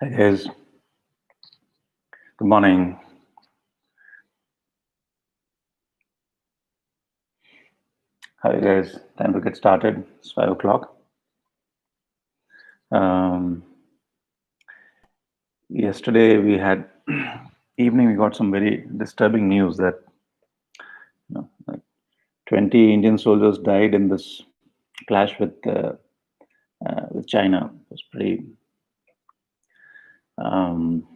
Hey guys, good morning. How are you guys? Time to get started. It's 5 o'clock. Um, Yesterday we had evening. We got some very disturbing news that like 20 Indian soldiers died in this clash with China. It was pretty um,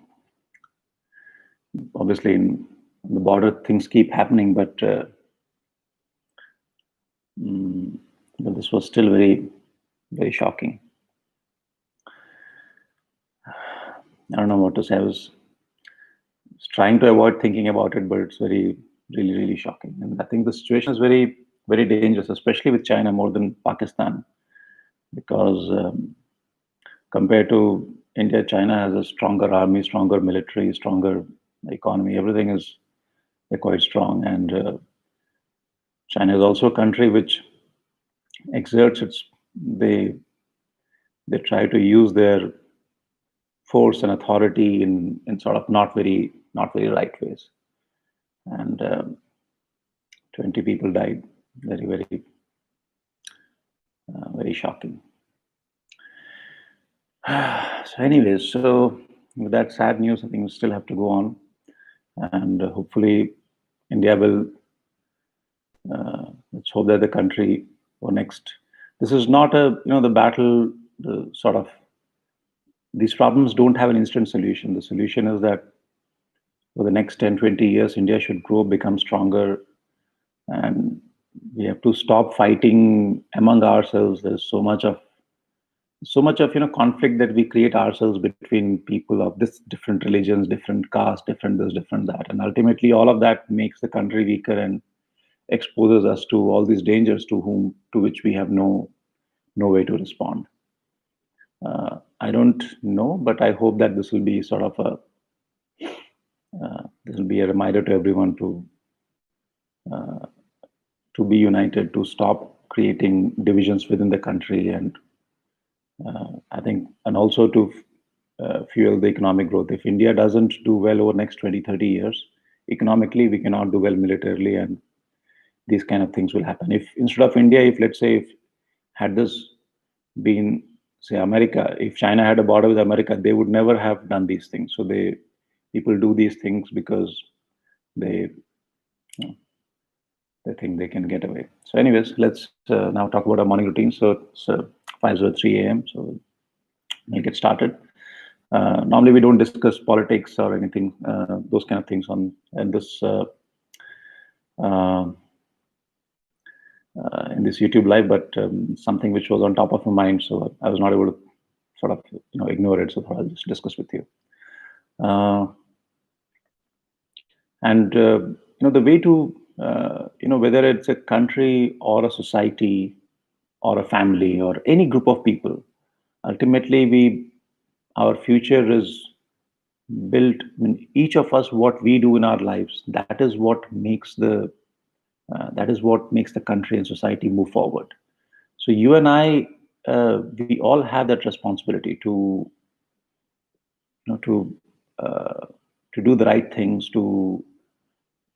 obviously in the border things keep happening, mm, but this was still very shocking. I don't know what to say. I was trying to avoid thinking about it, but it's really shocking. And I think the situation is very dangerous, especially with China more than Pakistan, because compared to India, China has a stronger army, stronger military, stronger economy. Everything is they're quite strong, and China is also a country which exerts its they try to use their force and authority in sort of not very right ways, and 20 people died. Very shocking. So, anyways, so with that sad news, I think we still have to go on, and hopefully, India will. Let's hope that the country for next. This is not the battle. The sort of these problems don't have an instant solution. The solution is that for the next 10, 20 years, India should grow, become stronger, and we have to stop fighting among ourselves. There's so much of conflict that we create ourselves between people of this different religions, different castes, different this, different that, and ultimately all of that makes the country weaker and exposes us to all these dangers to which we have no way to respond. I don't know, but I hope that this will be sort of this will be a reminder to everyone uh, to be united, to stop creating divisions within the country, and I think, and also to fuel the economic growth. If India doesn't do well over next 20, 30 years, economically, we cannot do well militarily, and these kind of things will happen. If instead of India, if let's say, if had this been, say, America, if China had a border with America, they would never have done these things. So people do these things because they, you know, they think they can get away. So, anyways, let's now talk about our morning routine. So it's 5:03 a.m. So we'll get started. Normally, we don't discuss politics or anything, those kind of things uh, in this YouTube live, but something which was on top of my mind, so I was not able to sort of ignore it. So I'll just discuss with you. And the way to whether it's a country or a society or a family or any group of people, ultimately our future is built. I mean, each of us, what we do in our lives, that is what makes the country and society move forward. So you and I, we all have that responsibility you know to uh, to do the right things, to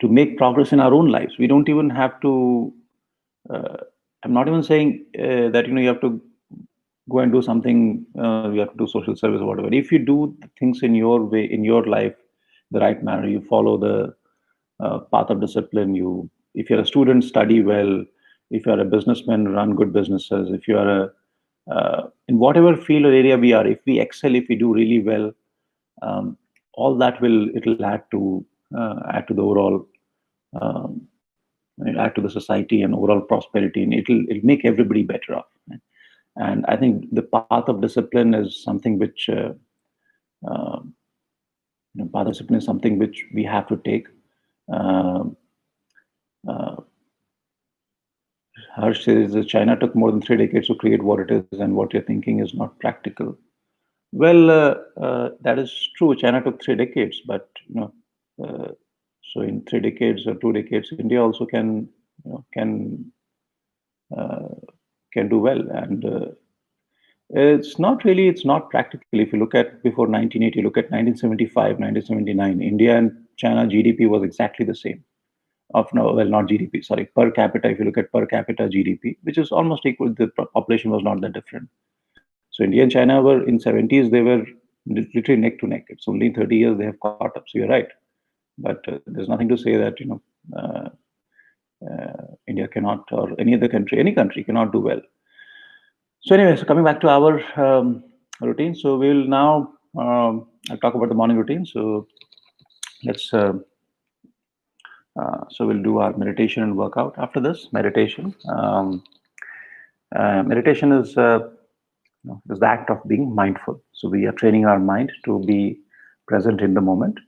make progress in our own lives. We don't even have to. Uh, I'm not even saying that you have to go and do something. You have to do social service or whatever. If you do the things in your way, in your life, the right manner, you follow the path of discipline. If you're a student, study well. If you're a businessman, run good businesses. If you are in whatever field or area we are, if we excel, if we do really well, all that it'll add to the overall um, add to the society and overall prosperity, and it'll make everybody better off. And I think the path of discipline is something which uh, path of discipline is something which we have to take. Um uh, Harsh says that China took more than 3 decades to create what it is, and what you're thinking is not practical. Well, that is true. China took 3 decades, but so in 3 decades or 2 decades, India also uh, can do well. And It's not really, it's not practical. If you look at before 1980, look at 1975, 1979, India and China GDP was exactly the same. Of no, well, not GDP, sorry, per capita. If you look at per capita GDP, which is almost equal, the population was not that different. So India and China were in 70s, they were literally neck to neck. It's only 30 years they have caught up. So you're right. But there's nothing to say that, India cannot, or any other country, any country cannot do well. So anyway, so coming back to our routine. So we'll now I'll talk about the morning routine. So let's so we'll do our meditation and workout after this meditation. Meditation is the act of being mindful. So we are training our mind to be present in the moment.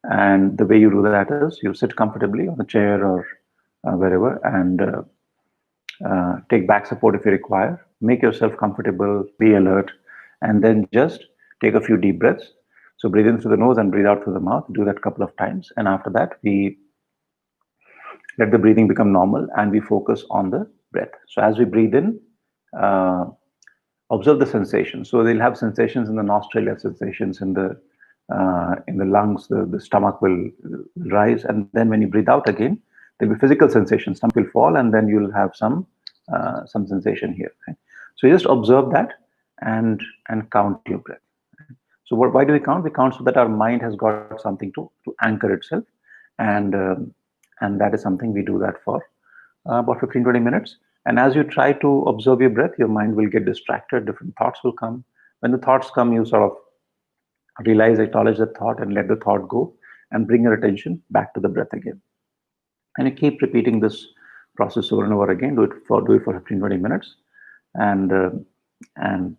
And the way you do that is you sit comfortably on a chair or wherever, and take back support if you require. Make yourself comfortable, be alert, and then just take a few deep breaths. So breathe in through the nose and breathe out through the mouth. Do that a couple of times. And after that, we let the breathing become normal and we focus on the breath. So as we breathe in, observe the sensations. So they'll have sensations in the nostril, have sensations in the lungs. The stomach will rise, and then when you breathe out again, there'll be physical sensations. Stomach will fall, and then you'll have some sensation here. Right? So you just observe that and count your breath. So why do we count? We count so that our mind has got something to anchor itself, and that is something we do that for about 15-20 minutes. And as you try to observe your breath, your mind will get distracted. Different thoughts will come. When the thoughts come, you sort of realize, acknowledge the thought, and let the thought go, and bring your attention back to the breath again. And you keep repeating this process over and over again. Do it for 15-20 minutes, and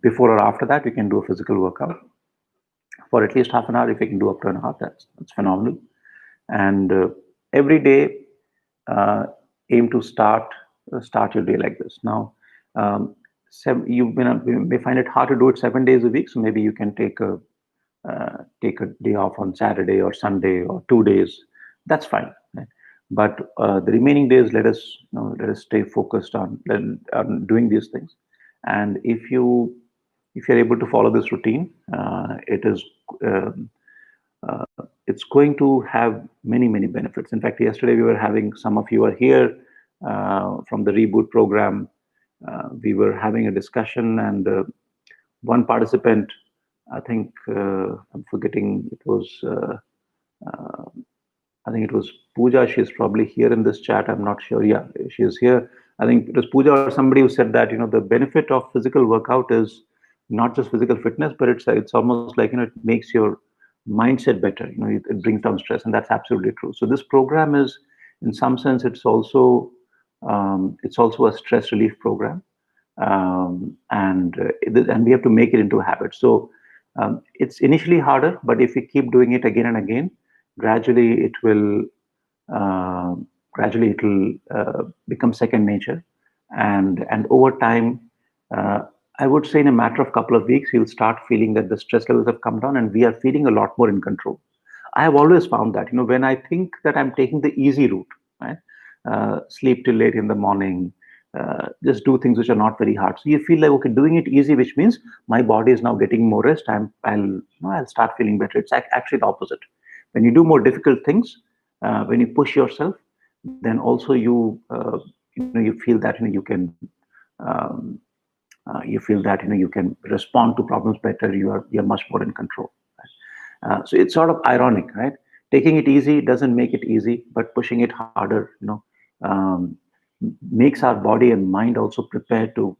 before or after that, you can do a physical workout for at least half an hour. If you can do up to an hour, that's phenomenal. And every day, aim to start your day like this. Now, you may find it hard to do it 7 days a week, so maybe you can take a day off on Saturday or Sunday or 2 days. That's fine. Right? But the remaining days, let us stay focused on doing these things. And if you're able to follow this routine, it's going to have many benefits. In fact, yesterday we were having, some of you were here from the reboot program. We were having a discussion, and one participant, I think I'm forgetting, I think it was Pooja. She's probably here in this chat. I'm not sure. Yeah, she is here. I think it was Pooja or somebody who said that the benefit of physical workout is not just physical fitness, but it's almost like it makes your mindset better. It brings down stress, and that's absolutely true. So this program is, in some sense, it's also a stress relief program, and we have to make it into a habit. So it's initially harder, but if we keep doing it again and again, gradually it will become second nature, and over time, I would say in a matter of couple of weeks, you'll start feeling that the stress levels have come down, and we are feeling a lot more in control. I have always found that when I think that I'm taking the easy route, right, sleep till late in the morning, just do things which are not very hard. So you feel like, okay, doing it easy, which means my body is now getting more rest. I'll start feeling better. It's actually the opposite. When you do more difficult things, when you push yourself, then also you feel that you feel that you can respond to problems better. You're much more in control. Right? So it's sort of ironic, right? Taking it easy doesn't make it easy, but pushing it harder, um, makes our body and mind also prepared to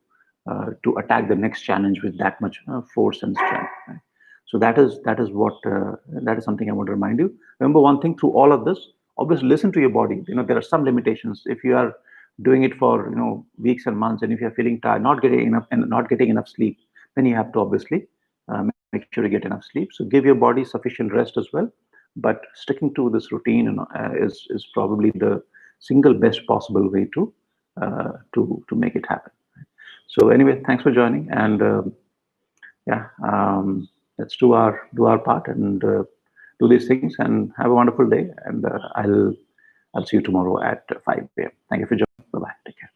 attack the next challenge with that much force and strength. Right? So that is something I want to remind you. Remember one thing through all of this: obviously listen to your body. There are some limitations. If you are doing it for weeks and months, and if you're feeling tired, not getting enough sleep, then you have to obviously make sure you get enough sleep. So give your body sufficient rest as well. But sticking to this routine is probably the single best possible way to make it happen. So anyway, thanks for joining, and let's do our part and do these things, and have a wonderful day. And I'll see you tomorrow at 5 p.m. Thank you for joining. Bye bye. Take care.